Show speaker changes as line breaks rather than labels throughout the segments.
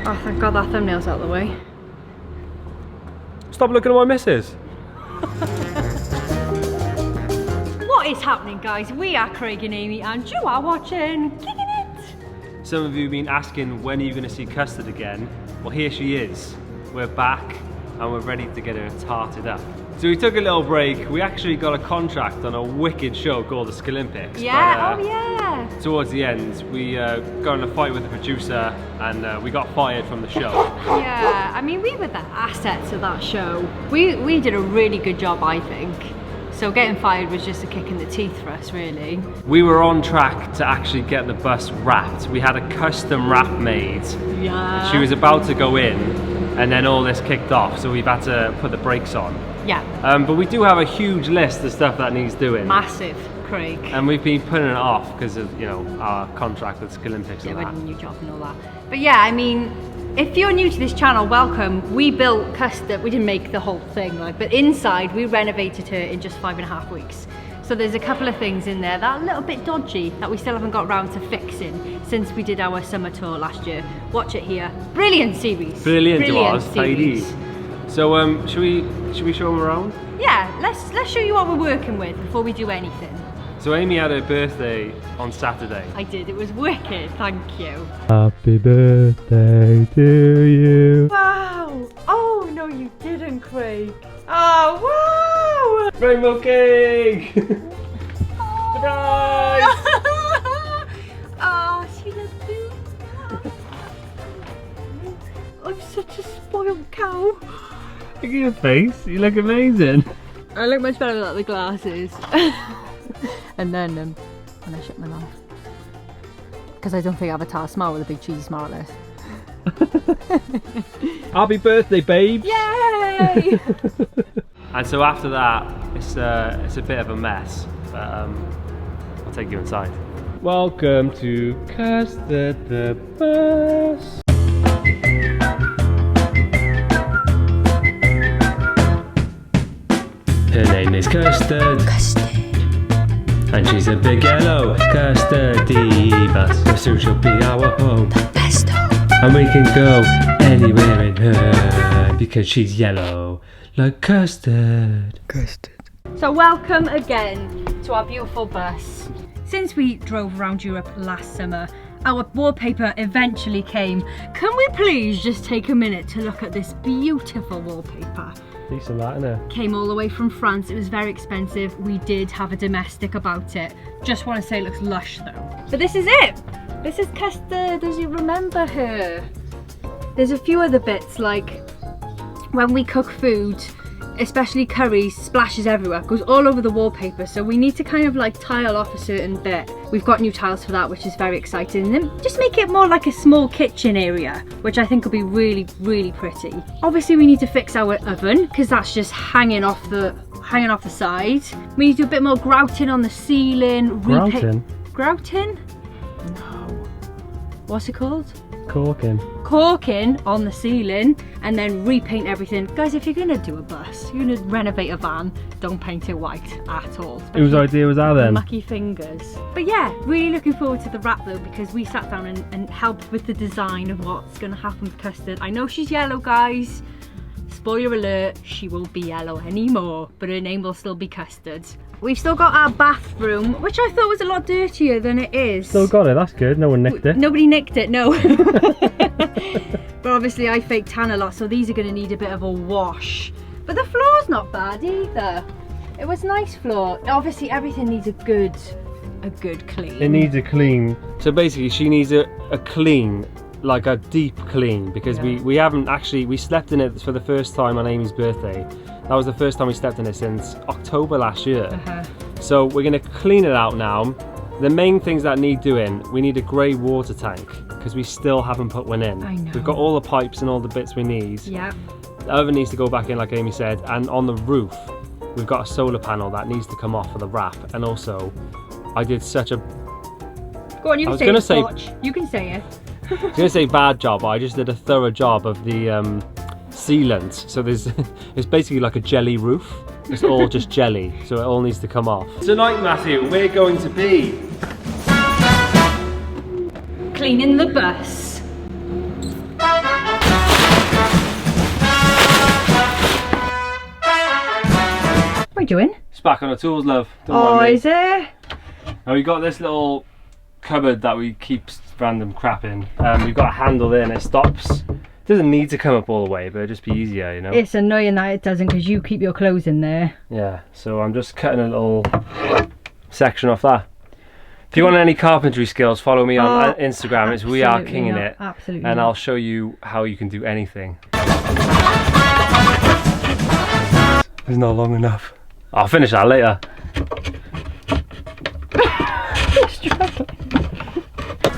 Oh, thank God that thumbnail's out of the way.
Stop looking at my missus.
What is happening, guys? We are Craig and Amy and you are watching Kicking It.
Some of you have been asking when are you going to see Custard again. Well, here she is. We're back and we're ready to get her tarted up. So we took a little break. We actually got a contract on a wicked show called the Skilympics.
Yeah, oh yeah.
Towards the end, we got in a fight with the producer and we got fired from the show.
Yeah, I mean, we were the assets of that show. We did a really good job, I think. So getting fired was just a kick in the teeth for us, really.
We were on track to actually get the bus wrapped. We had a custom wrap made.
Yeah.
She was about to go in and then all this kicked off, so we've had to put the brakes on.
Yeah.
But we do have a huge list of stuff that needs doing.
Massive, Craig.
And we've been putting it off because of, you know, our contract with Skilympics and
Yeah,
that.
a new job and all that. But yeah, I mean, if you're new to this channel, welcome. We built Custard, we didn't make the whole thing, like, but inside we renovated her in just 5.5 weeks. So there's a couple of things in there that are a little bit dodgy that we still haven't got around to fixing since we did our summer tour last year. Watch it here. Brilliant series.
Brilliant it was,
series.
tidy. So should we show them around?
Yeah, let's show you what we're working with before we do anything.
So Amy had her birthday on Saturday.
I did, it was wicked, thank you.
Happy birthday to you.
Wow! Oh no you didn't, Craig. Oh wow!
Rainbow cake! Surprise!
Oh, she looks beautiful. I'm such a spoiled cow.
Look at your face, you look amazing.
I look much better without the glasses. And then when I shut my mouth. Because I don't think Avatar smile with a big cheesy smile like this.
Happy birthday, babes!
Yay!
And so after that, it's a bit of a mess, but I'll take you inside. Welcome to Custard the bus. Her name is Custard. And she's a big yellow custardy bus. Soon she'll be our home. The best home. And we can go anywhere in her because she's yellow like custard.
So welcome again to our beautiful bus. Since we drove around Europe last summer, our wallpaper eventually came. Can we please just take a minute to look at this beautiful wallpaper?
Decent that, innit?
Came all the way from France. It was very expensive. We did have a domestic about it. Just want to say it looks lush though. But this is it. This is Custard. Does you remember her? There's a few other bits, like when we cook food, especially curries, splashes everywhere, goes all over the wallpaper, so we need to kind of like tile off a certain bit. We've got new tiles for that, which is very exciting, and then just make it more like a small kitchen area, which I think will be really, really pretty. Obviously we need to fix our oven because that's just hanging off the side. We need to do a bit more grouting on the ceiling. Grouting? No. What's it called? Caulking on the ceiling, and then repaint everything. Guys, if you're gonna do a bus, you're gonna renovate a van, don't paint it white at all.
Whose idea was that then?
Mucky fingers. But yeah, really looking forward to the wrap though, because we sat down and helped with the design of what's gonna happen with Custard. I know she's yellow, guys. Spoiler alert, she won't be yellow anymore, but her name will still be Custard. We've still got our bathroom, which I thought was a lot dirtier than it is.
Still got it, that's good. No one nicked it.
Nobody nicked it, no. But obviously I fake tan a lot, so these are going to need a bit of a wash. But the floor's not bad either. It was nice floor. Obviously everything needs a good clean.
It needs a clean. So basically she needs a clean, like a deep clean, because we haven't actually, we slept in it for the first time on Amy's birthday. That was the first time we slept in it since October last year. So we're going to clean it out now. The main things that need doing, we need a grey water tank because we still haven't put one in.
I know.
We've got all the pipes and all the bits we need.
Yeah.
The oven needs to go back in like Amy said, and on the roof we've got a solar panel that needs to come off for the wrap. And also I did such a...
Go on, you can say it. You can say it.
I was going to say bad job, but I just did a thorough job of the sealant. So it's basically like a jelly roof. It's all just jelly, so it all needs to come off. Tonight, Matthew, we're going to be
cleaning the bus. are you doing?
It's back on the tools, love. Don't
Oh,
mind me.
is it?
Now we got this little cupboard that we keep random crap in. We've got a handle there and it stops. It doesn't need to come up all the way, but it'd just be easier, you know.
It's annoying that it doesn't because you keep your clothes in there.
Yeah, so I'm just cutting a little section off that. If you want any carpentry skills, follow me on Instagram. It's We Are Kinging It.
Absolutely.
And I'll show you how you can do anything. It's not long enough. I'll finish that later.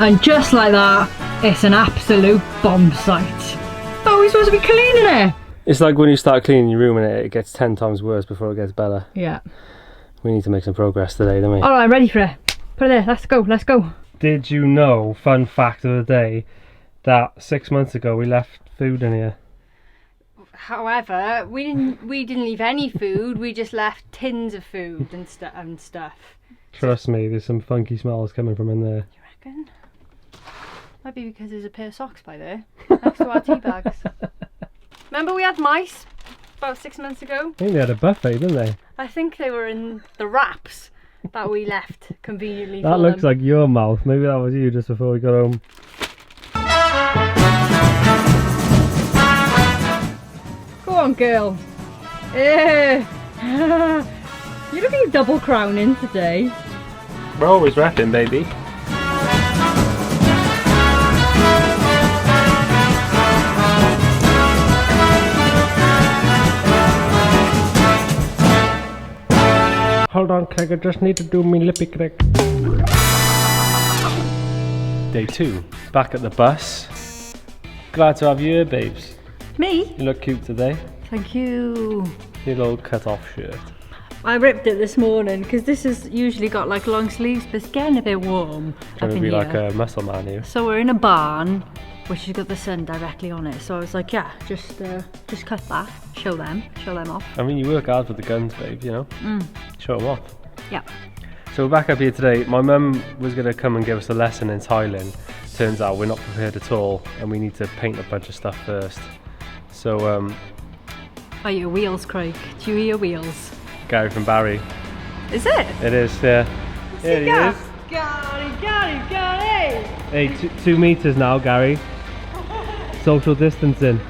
And just like that, it's an absolute bomb site. Oh, we're supposed to be cleaning it.
It's like when you start cleaning your room and it gets 10 times worse before it gets better.
Yeah.
We need to make some progress today, don't we?
All right, ready for it. Put it there. Let's go. Let's go.
Did you know, fun fact of the day, that 6 months ago we left food in here?
However, we didn't leave any food. We just left tins of food and stuff.
Trust me, there's some funky smells coming from in there.
Do you reckon? Might be because there's a pair of socks by there next to our tea bags. Remember we had mice about 6 months ago?
I think they had a buffet, didn't they?
I think they were in the wraps that we left conveniently.
That looks like your mouth. Maybe that was you just before we got home.
Go on, girl. You're looking double crowning today.
We're always rapping, baby. Hold on, Craig, I just need to do me lippy crack. Day 2, back at the bus. Glad to have you here, babes.
Me?
You look cute today.
Thank you.
Your little cut-off shirt.
I ripped it this morning because this has usually got like long sleeves, but it's getting a bit warm
Trying
up
to
in
be
here.
like a muscle man here.
So we're in a barn, which has got the sun directly on it. So I was like, yeah, just cut that, show them off.
I mean, you work hard with the guns, babe, you know? Show them off.
Yeah.
So we're back up here today. My mum was going to come and give us a lesson in tiling. Turns out we're not prepared at all and we need to paint a bunch of stuff first. So,
Are your wheels, Craig? Do you hear your wheels?
Gary from Barry.
Is it?
It is, yeah. Here he is.
Gary!
Hey, 2 meters now, Gary. Social distancing.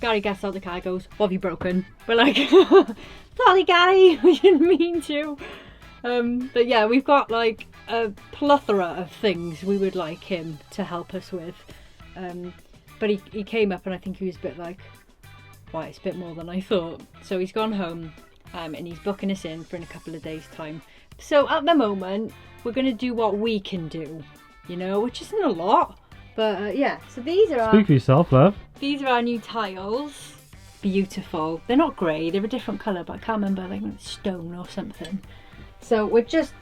Gary gets out the car, goes, what have you broken? We're like, sorry Gary, we didn't mean to. But yeah, we've got like a plethora of things we would like him to help us with. But he came up and I think he was a bit like, wow, it's a bit more than I thought. So he's gone home and he's booking us in for in a couple of days' time. So at the moment, we're going to do what we can do, you know, which isn't a lot. But yeah, so these are
Speak for yourself, love.
These are our new tiles. Beautiful. They're not grey, they're a different colour, but I can't remember, like stone or something. So we're just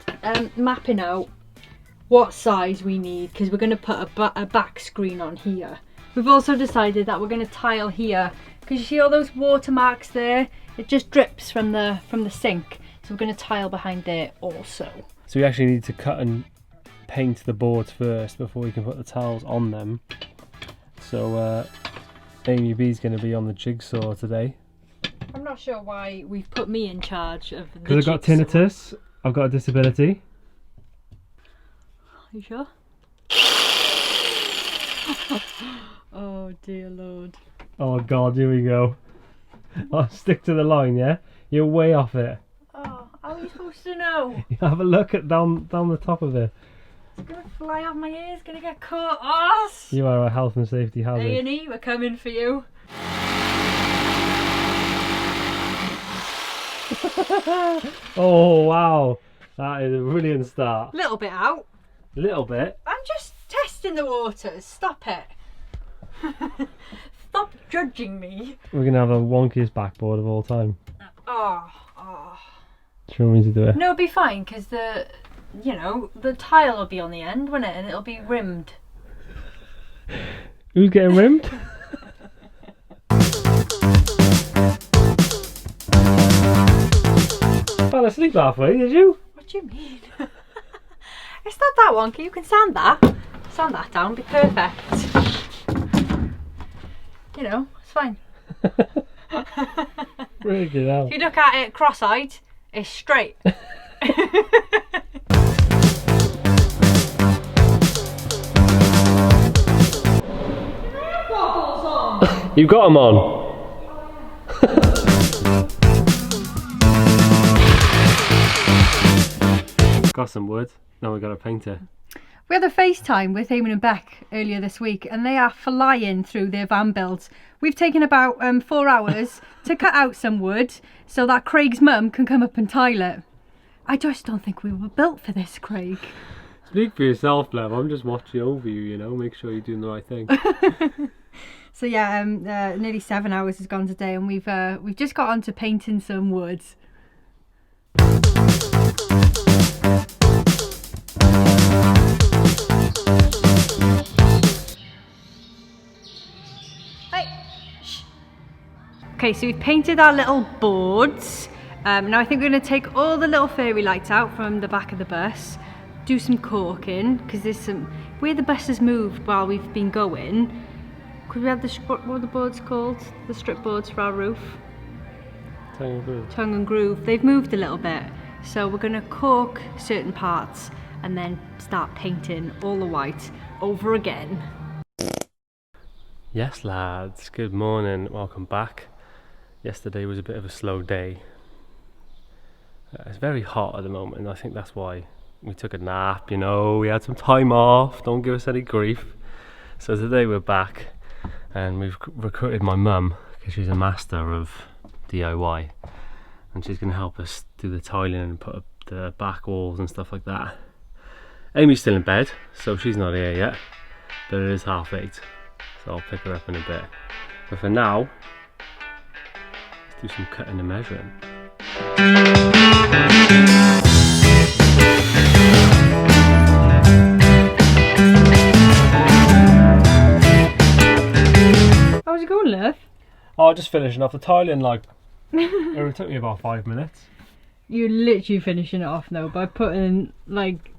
mapping out what size we need because we're going to put a back screen on here. We've also decided that we're going to tile here because you see all those watermarks there? It just drips from the sink. So we're going to tile behind there also.
So we actually need to cut and paint the boards first before we can put the tiles on them. So Amy B's going to be on the jigsaw today.
I'm not sure why we've put me in charge of the
Because I've got tinnitus, I've got a disability.
Are you sure? Oh dear Lord.
Oh God, here we go. I'll stick to the line, yeah? You're way off it.
Oh, how are you supposed to know?
You have a look at down the top of it.
It's gonna fly off my ears, gonna get caught. Oh,
You are a health and safety hazard.
A&E, we're coming for you.
Oh wow, that is a brilliant start.
Little bit out.
A little bit.
I'm just testing the waters. Stop it. Stop judging me.
We're gonna have the wonkiest backboard of all time.
Oh.
Do you want me to do it?
No, it'll be fine because the tile will be on the end, won't it? And it'll be rimmed.
Who's getting rimmed? Fell asleep halfway, did you?
What do you mean? It's not that wonky. You can sand that. Sand that down. Be perfect. You know, it's fine.
Really good out.
If you look at it cross-eyed, It's straight.
You've got them on. Got some wood. Now we've got to paint it.
We had a FaceTime with Eamon and Beck earlier this week, and they are flying through their van builds. We've taken about 4 hours to cut out some wood so that Craig's mum can come up and tile it. I just don't think we were built for this, Craig.
Speak for yourself, Lev. I'm just watching over you, you know, make sure you're doing the right thing.
So yeah, nearly 7 hours has gone today, and we've just got on to painting some wood. Okay, so we've painted our little boards. Now I think we're going to take all the little fairy lights out from the back of the bus, do some caulking, because there's some, where the bus has moved while we've been going, because we had the, what are the boards called? The strip boards for our roof?
Tongue and groove.
Tongue and groove. They've moved a little bit. So we're going to caulk certain parts and then start painting all the white over again.
Yes lads, good morning, welcome back. Yesterday was a bit of a slow day. It's very hot at the moment, and I think that's why we took a nap, you know, we had some time off, don't give us any grief. So today we're back, and we've recruited my mum, because she's a master of DIY, and she's going to help us do the tiling and put up the back walls and stuff like that. Amy's still in bed, so she's not here yet, but it is 8:30, so I'll pick her up in a bit. But for now, let's do some cutting and measuring.
How's it going, love?
Oh, just finishing off the tiling, like, it took me about 5 minutes.
You're literally finishing it off now by putting, like,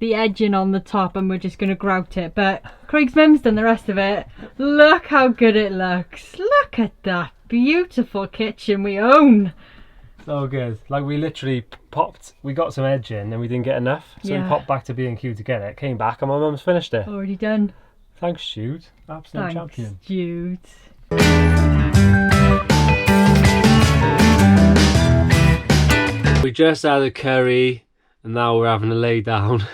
the edging on the top, and we're just going to grout it. But Craig's mum's done the rest of it. Look how good it looks. Look at that beautiful kitchen we own.
So good. Like, we literally popped, we got some edge in and we didn't get enough, so we popped back to B&Q to get it, came back and my mum's finished it.
Already done.
Thanks, Jude. Absolute champion.
Jude.
We just had a curry and now we're having a lay down.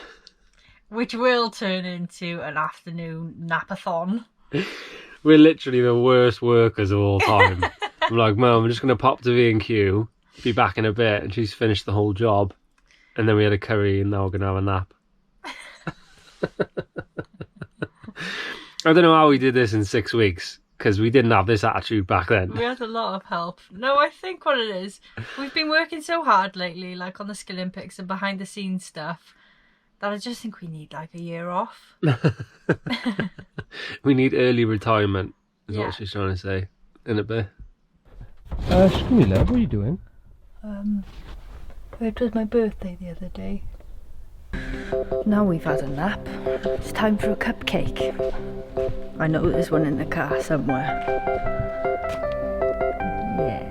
Which will turn into an afternoon napathon.
We're literally the worst workers of all time. I'm like, Mum, I'm just going to pop to B&Q, be back in a bit, and she's finished the whole job. And then we had a curry and now we're going to have a nap. I don't know how we did this in 6 weeks, because we didn't have this attitude back then.
We had a lot of help. No, I think what it is, we've been working so hard lately, like on the Skill Olympics and behind the scenes stuff, that I just think we need like a year off.
We need early retirement, is what she's trying to say, in a bit. Shkumila, what are you doing?
It was my birthday the other day. Now we've had a nap, it's time for a cupcake. I know there's one in the car somewhere. Yeah.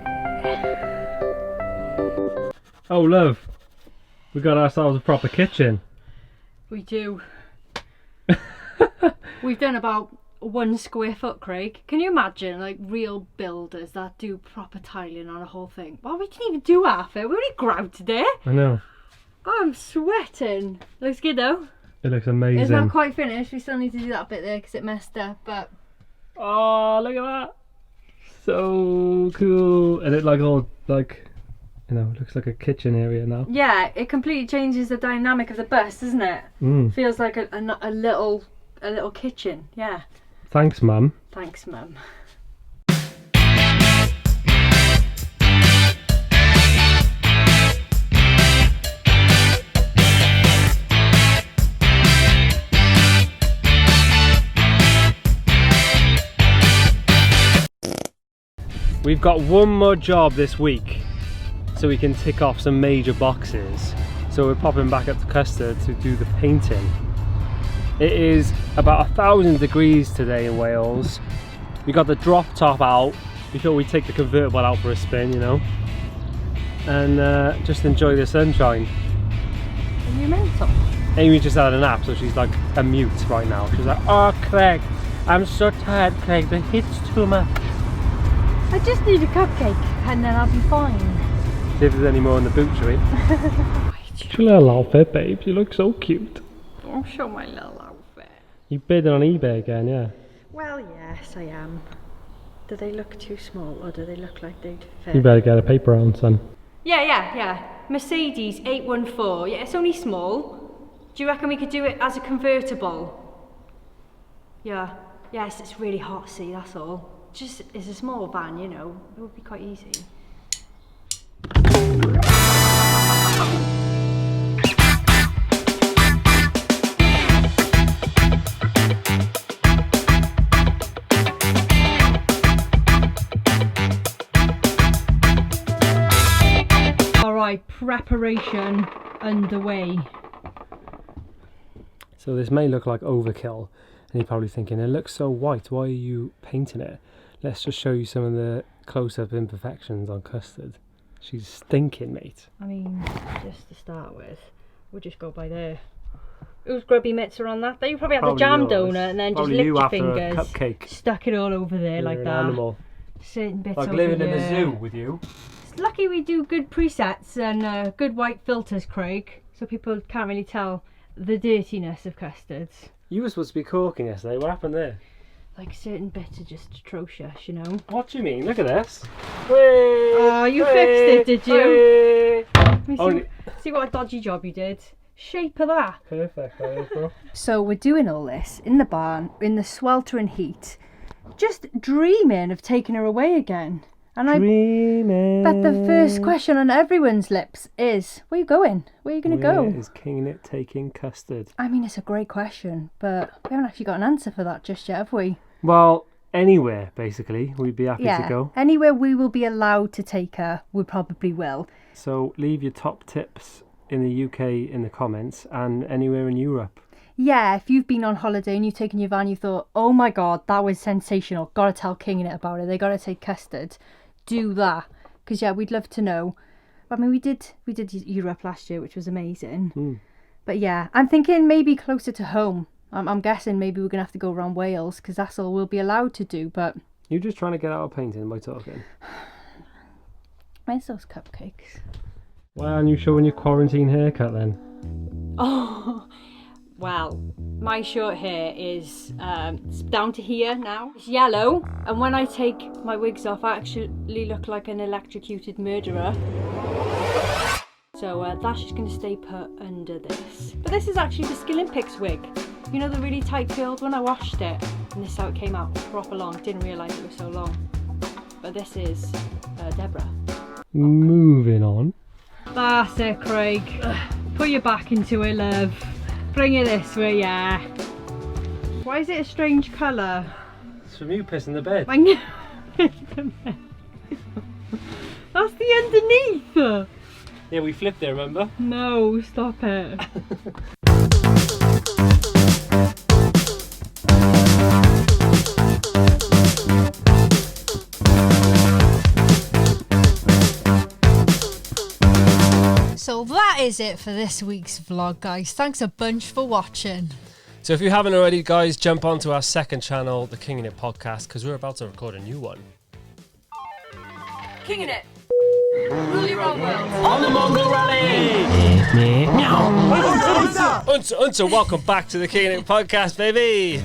Oh, love, we got ourselves a proper kitchen.
We do. We've done about 1 square foot, Craig. Can you imagine, like, real builders that do proper tiling on a whole thing? Well, we didn't even do half it. We only grouted it.
I know.
Oh, I'm sweating. Looks good though.
It looks amazing.
It's not quite finished. We still need to do that bit there because it messed up. But
oh, look at that! So cool. And it like all like, you know, looks like a kitchen area now.
Yeah, it completely changes the dynamic of the bus, doesn't it? Feels like a little kitchen. Yeah.
Thanks, Mum.
Thanks, Mum.
We've got one more job this week, so we can tick off some major boxes. So we're popping back up to Custard to do the painting. It is about 1,000 degrees today in Wales. We got the drop top out. We thought we'd take the convertible out for a spin, you know. and just enjoy the sunshine.
Are you mental?
Amy just had a nap, so she's like a mute right now. She's like, oh Craig, I'm so tired Craig, the heat's too much.
I just need a cupcake and then I'll be fine.
See if there's any more in the boot, shall we? It's your little outfit, babe. You look so cute.
Don't show my little outfit.
You bid on eBay again, yeah?
Well, yes, I am. Do they look too small or do they look like they'd fit?
You better get a paper round, son.
Yeah. Mercedes 814. Yeah, it's only small. Do you reckon we could do it as a convertible? Yeah. Yes, it's really hot, see, that's all. Just, it's a small van, you know. It would be quite easy. Alright, preparation underway.
So this may look like overkill, and you're probably thinking, it looks so white, why are you painting it? Let's just show you some of the close-up imperfections on Custard. She's stinking, mate.
I mean, just to start with, we'll just go by there. Whose grubby mitts are on that? They probably had the jam
yours.
donut and then
Probably
just licked
you
your
after
fingers,
a cupcake.
stuck it all over there.
You're
like
an
that.
Animal.
Certain bits
Like
over
living
here.
in a zoo with you.
It's lucky we do good presets and good white filters, Craig, so people can't really tell the dirtiness of Custards.
You were supposed to be corking yesterday, what happened there?
Like certain bits are just atrocious, you know.
What do you mean? Look at this.
Oh, you fixed it, did you? Let me see what a dodgy job you did. Shape of that.
Perfect, that is, bro.
So we're doing all this in the barn, in the sweltering heat, just dreaming of taking her away again. And
Dreaming.
I bet the first question on everyone's lips is, where are you going? Where are you going to go?
Where is King It taking Custard?
I mean, it's a great question, but we haven't actually got an answer for that just yet, have we?
Well, anywhere, basically, we'd be happy to go.
Anywhere we will be allowed to take her, we probably will.
So leave your top tips in the UK in the comments, and anywhere in Europe.
Yeah, if you've been on holiday and you've taken your van, you thought, oh my god, that was sensational, gotta tell King It about it, they gotta take Custard. Do that, because yeah, we'd love to know. I mean, we did Europe last year, which was amazing. But yeah, I'm thinking maybe closer to home. I'm guessing maybe we're gonna have to go around Wales, because that's all we'll be allowed to do. But
you're just trying to get out of painting by talking.
Where's those cupcakes?
Why aren't you showing your quarantine haircut then?
Oh, well, my short hair is down to here now. It's yellow, and when I take my wigs off, I actually look like an electrocuted murderer. So that's just going to stay put under this. But this is actually the Skill Picks wig. You know, the really tight curled one? I washed it, and this is how it came out, proper long. Didn't realise it was so long. But this is Deborah.
Moving on.
That's it, Craig. Put your back into it, love. Bring it this way, yeah. Why is it a strange colour?
It's from you pissing the bed.
I know. That's the underneath.
Yeah, we flipped there, remember?
No, stop it. So that is it for this week's vlog, guys. Thanks a bunch for watching.
So if you haven't already, guys, jump onto our second channel, the King in It podcast, because we're about to record a new one.
King in It. Rule your own world.
On the Mongol Rally! Unser, welcome back to the King in It podcast, baby!